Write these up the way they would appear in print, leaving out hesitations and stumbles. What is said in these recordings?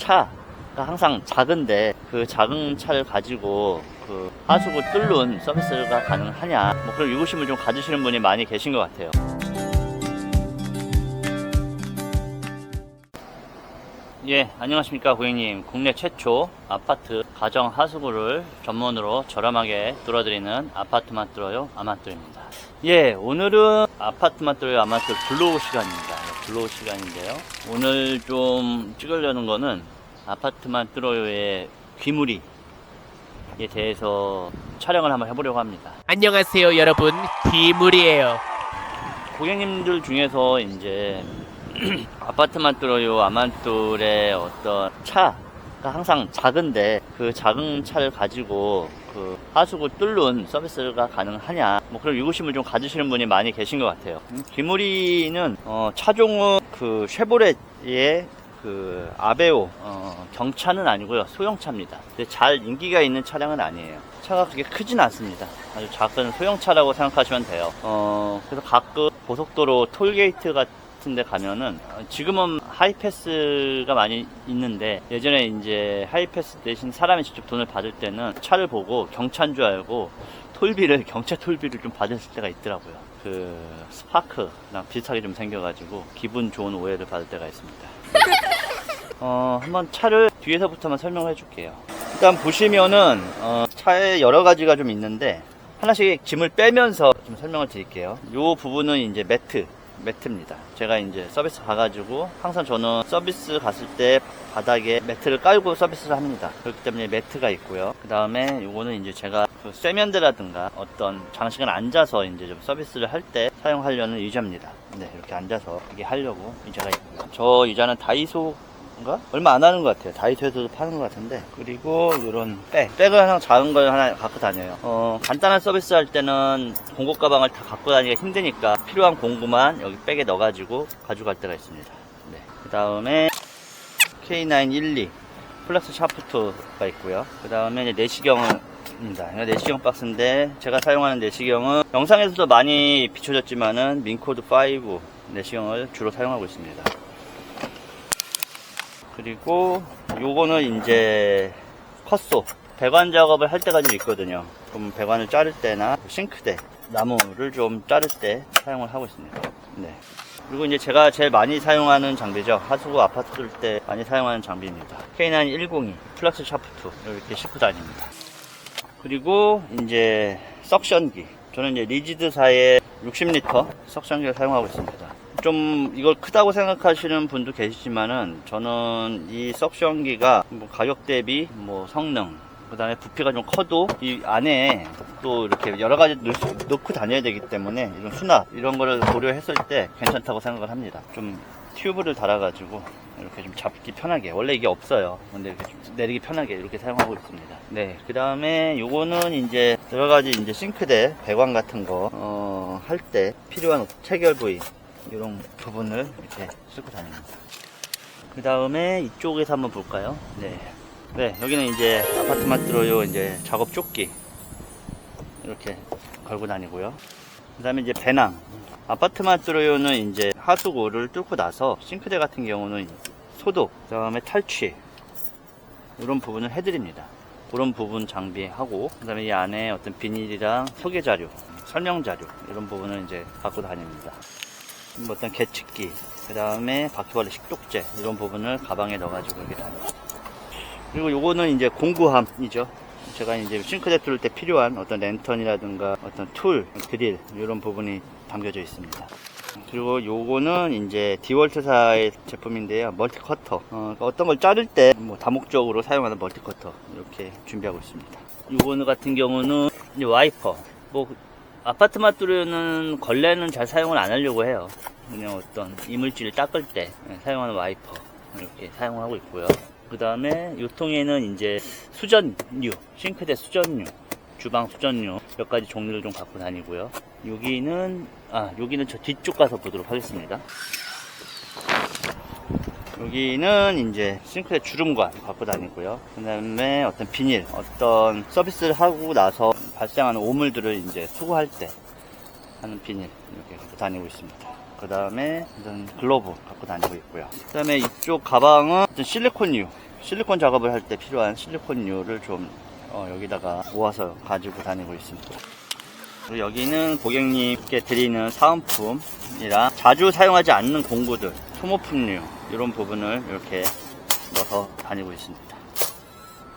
차가 항상 작은데 그 작은 차를 가지고 그 하수구 뚫는 서비스가 가능하냐, 뭐 그런 의구심을 좀 가지시는 분이 많이 계신 것 같아요. 예, 안녕하십니까 고객님. 국내 최초 아파트 가정 하수구를 전문으로 저렴하게 뚫어드리는 아파트만 뚫어요 아마뚫입니다. 예, 오늘은 아파트만 뚫어요 아마뚫 블로그 시간입니다. 블로그 시간인데요, 오늘 좀 찍으려는 거는 아파트만 뚫어요의 귀무리에 대해서 촬영을 한번 해보려고 합니다. 안녕하세요 여러분, 귀물이에요. 고객님들 중에서 이제 아파트만 뚫어요 아마뚫의 어떤 차가 항상 작은데 그 작은 차를 가지고 그 하수구 뚫는 서비스가 가능하냐, 뭐 그런 의구심을 좀 가지시는 분이 많이 계신 것 같아요. 귀무리는 차종은 그 쉐보레의 그 아베오 경차는 아니고요, 소형차입니다. 근데 잘 인기가 있는 차량은 아니에요. 차가 그렇게 크진 않습니다. 아주 작은 소형차라고 생각하시면 돼요. 그래서 가끔 고속도로 톨게이트 같은 데 가면은, 지금은 하이패스가 많이 있는데 예전에 이제 하이패스 대신 사람이 직접 돈을 받을 때는 차를 보고 경차인 줄 알고 톨비를, 경차 톨비를 좀 받았을 때가 있더라고요. 그 스파크랑 비슷하게 좀 생겨가지고 기분 좋은 오해를 받을 때가 있습니다. 한번 차를 뒤에서부터 한번 설명을 해줄게요. 일단 보시면은 차에 여러 가지가 좀 있는데 하나씩 짐을 빼면서 좀 설명을 드릴게요. 이 부분은 이제 매트입니다. 제가 이제 서비스 가가지고 항상 저는 서비스 갔을 때 바닥에 매트를 깔고 서비스를 합니다. 그렇기 때문에 매트가 있고요. 그 다음에 요거는 이제 제가 그 쇠면대라든가 어떤 장식을 앉아서 이제 좀 서비스를 할 때 사용하려는 의자입니다. 네, 이렇게 앉아서 이게 하려고 의자가 있고요. 저 의자는 다이소인가? 얼마 안 하는 것 같아요. 다이소에서도 파는 것 같은데. 그리고 이런 백을 항상 작은 걸 하나 갖고 다녀요. 간단한 서비스 할 때는 공구 가방을 다 갖고 다니기가 힘드니까 필요한 공구만 여기 백에 넣어가지고 가져갈 때가 있습니다. 네. 그 다음에 K912 플러스 샤프트가 있고요. 그 다음에 내시경입니다. 내시경 박스인데 제가 사용하는 내시경은 영상에서도 많이 비춰졌지만은 민코드 5 내시경을 주로 사용하고 있습니다. 그리고 요거는 이제 컷소, 배관 작업을 할 때가 좀 있거든요. 그럼 배관을 자를 때나 싱크대, 나무를 좀 자를 때 사용을 하고 있습니다. 네. 그리고 이제 제가 제일 많이 사용하는 장비죠. 하수구 아파트 뚫을 때 많이 사용하는 장비입니다. K9 102 플러스 샤프트 이렇게 싣고 다닙니다. 그리고 이제 석션기, 저는 이제 리지드사의 60리터 석션기를 사용하고 있습니다. 좀 이걸 크다고 생각하시는 분도 계시지만은 저는 이 석션기가 뭐 가격 대비 뭐 성능, 그 다음에 부피가 좀 커도 이 안에 또 이렇게 여러 가지 넣고 다녀야 되기 때문에 이런 수납 이런 거를 고려했을 때 괜찮다고 생각을 합니다. 좀 튜브를 달아가지고 이렇게 좀 잡기 편하게, 원래 이게 없어요. 근데 이렇게 좀 내리기 편하게 이렇게 사용하고 있습니다. 네, 그 다음에 요거는 이제 여러 가지 이제 싱크대 배관 같은 거 할 때 필요한 체결 부위 이런 부분을 이렇게 싣고 다닙니다. 그 다음에 이쪽에서 한번 볼까요? 네, 여기는 이제 아파트만 뚫어요 이제 작업 조끼 이렇게 걸고 다니고요. 그 다음에 이제 배낭. 아파트만 뚫어요는 이제 하수구를 뚫고 나서 싱크대 같은 경우는 소독, 그 다음에 탈취 이런 부분을 해드립니다. 그런 부분 장비하고, 그 다음에 이 안에 어떤 비닐이랑 소개 자료, 설명 자료 이런 부분을 이제 갖고 다닙니다. 뭐 어떤 계측기, 그 다음에 바퀴벌레 식독제 이런 부분을 가방에 넣어가지고 이렇게 다닙니다. 그리고 요거는 이제 공구함이죠. 제가 이제 싱크대 뚫을 때 필요한 어떤 랜턴이라든가 어떤 툴, 드릴 이런 부분이 담겨져 있습니다. 그리고 요거는 이제 디월트사의 제품인데요, 멀티 커터. 어떤 걸 자를 때 뭐 다목적으로 사용하는 멀티 커터 이렇게 준비하고 있습니다. 요거는 같은 경우는 이제 와이퍼. 뭐 아파트만 뚫으는 걸레는 잘 사용을 안 하려고 해요. 그냥 어떤 이물질을 닦을 때 사용하는 와이퍼 이렇게 사용하고 있고요. 그 다음에 이 통에는 이제 수전류, 싱크대 수전류, 주방 수전류 몇 가지 종류를 좀 갖고 다니고요. 여기는 저 뒤쪽 가서 보도록 하겠습니다. 여기는 이제 싱크대 주름관 갖고 다니고요. 그 다음에 어떤 비닐, 어떤 서비스를 하고 나서 발생하는 오물들을 이제 수거할 때 하는 비닐 이렇게 갖고 다니고 있습니다. 그 다음에 이런 글러브 갖고 다니고 있고요. 그 다음에 이쪽 가방은 실리콘유, 실리콘 작업을 할 때 필요한 실리콘유를 좀 여기다가 모아서 가지고 다니고 있습니다. 그리고 여기는 고객님께 드리는 사은품이랑 자주 사용하지 않는 공구들, 소모품류 이런 부분을 이렇게 넣어서 다니고 있습니다.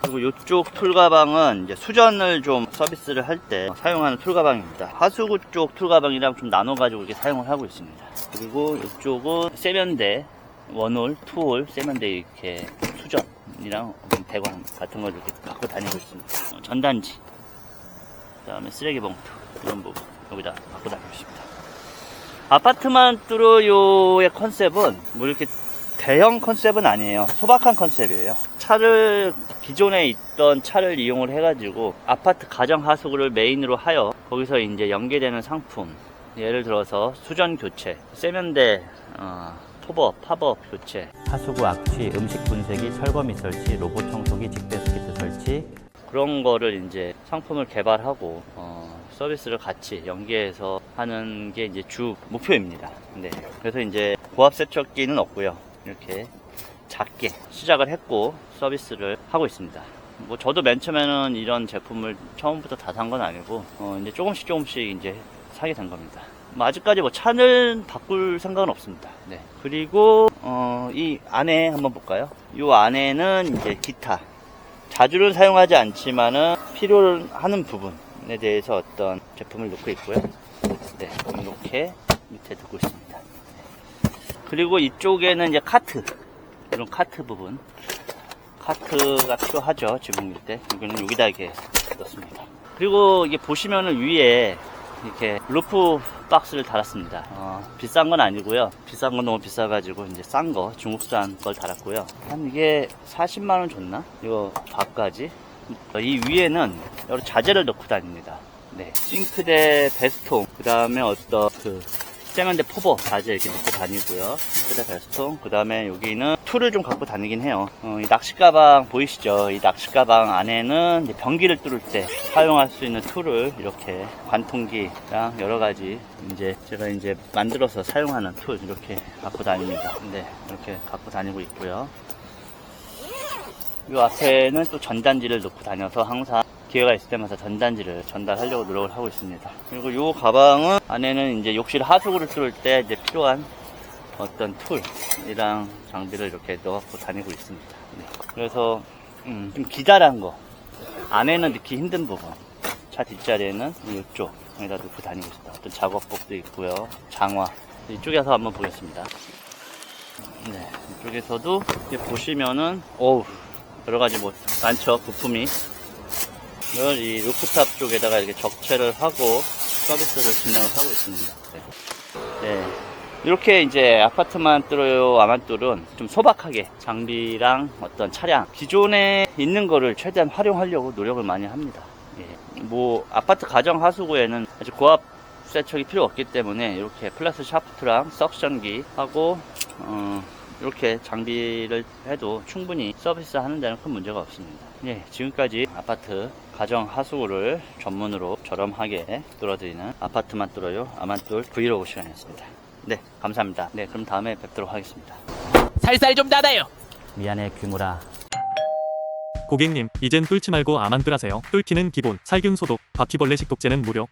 그리고 이쪽 툴가방은 이제 수전을 좀 서비스를 할 때 사용하는 툴가방입니다. 하수구 쪽 툴가방이랑 좀 나눠가지고 이렇게 사용을 하고 있습니다. 그리고 이쪽은 세면대, 원홀, 투홀, 세면대 이렇게 수전이랑 배관 같은 걸 이렇게 갖고 다니고 있습니다. 전단지, 그 다음에 쓰레기 봉투 이런 부분 여기다 갖고 다니고 있습니다. 아파트만 뚜루요의 컨셉은 뭐 이렇게 대형 컨셉은 아니에요. 소박한 컨셉이에요. 차를 기존에 있던 차를 이용을 해가지고 아파트 가정 하수구를 메인으로 하여 거기서 이제 연계되는 상품, 예를 들어서 수전 교체, 세면대 톱업, 팝업 교체, 하수구 악취, 음식 분쇄기, 철거미 설치, 로봇 청소기, 직배수 키트 설치. 그런 거를 이제 상품을 개발하고 서비스를 같이 연계해서 하는 게 이제 주 목표입니다. 네. 그래서 이제 고압 세척기는 없고요. 이렇게 작게 시작을 했고 서비스를 하고 있습니다. 뭐 저도 맨 처음에는 이런 제품을 처음부터 다 산 건 아니고 이제 조금씩 이제 사게 된 겁니다. 뭐 아직까지 뭐 차는 바꿀 생각은 없습니다. 네. 그리고 이 안에 한번 볼까요? 이 안에는 이제 기타 자주는 사용하지 않지만은 필요하는 부분에 대해서 어떤 제품을 넣고 있고요. 네, 이렇게 밑에 두고 있습니다. 그리고 이쪽에는 이제 카트, 이런 카트 부분, 카트가 필요하죠. 지붕일 때 여기는 여기다 이렇게 넣습니다. 그리고 이게 보시면은 위에 이렇게 루프 박스를 달았습니다. 비싼 건 아니고요. 비싼 건 너무 비싸가지고 이제 싼 거, 중국산 걸 달았고요. 한 이게 40만원 줬나? 이거 밖까지. 이 위에는 여러 자재를 넣고 다닙니다. 네, 싱크대, 베스통, 그 다음에 어떤 세면대 포버 자재 이렇게 넣고 다니고요. 싱크대, 베스통, 그 다음에 여기는 툴을 좀 갖고 다니긴 해요. 이 낚시 가방 보이시죠? 이 낚시 가방 안에는 이제 변기를 뚫을 때 사용할 수 있는 툴을 이렇게 관통기랑 여러 가지 이제 제가 이제 만들어서 사용하는 툴 이렇게 갖고 다닙니다. 네, 이렇게 갖고 다니고 있고요. 이 앞에는 또 전단지를 넣고 다녀서 항상 기회가 있을 때마다 전단지를 전달하려고 노력을 하고 있습니다. 그리고 이 가방은 안에는 이제 욕실 하수구를 뚫을 때 이제 필요한 어떤 툴이랑 장비를 이렇게 넣어갖고 다니고 있습니다. 네. 그래서 좀 기다란 거, 안에는 넣기 힘든 부분, 차 뒷자리에는 이쪽에다 넣고 다니고 있습니다. 어떤 작업복도 있고요, 장화. 이쪽에서 한번 보겠습니다. 네, 이쪽에서도 이렇게 보시면은 여러 가지 뭐 많죠, 부품이. 이걸 이 루프탑 쪽에다가 이렇게 적재를 하고 서비스를 진행을 하고 있습니다. 네. 네. 이렇게 이제 아파트만 뚫어요 아만뚫은 좀 소박하게 장비랑 어떤 차량 기존에 있는 거를 최대한 활용하려고 노력을 많이 합니다. 예. 뭐 아파트 가정 하수구에는 아주 고압 세척이 필요 없기 때문에 이렇게 플러스 샤프트랑 석션기 하고 이렇게 장비를 해도 충분히 서비스 하는 데는 큰 문제가 없습니다. 예, 지금까지 아파트 가정 하수구를 전문으로 저렴하게 뚫어드리는 아파트만 뚫어요 아만뚫 브이로그 시간이었습니다. 네, 감사합니다. 네, 그럼 다음에 뵙도록 하겠습니다. 살살 좀 닫아요. 미안해 규모라. 고객님, 이젠 뚫지 말고 아만뚫 하세요. 뚫기는 기본, 살균 소독, 바퀴벌레 식독제는 무료.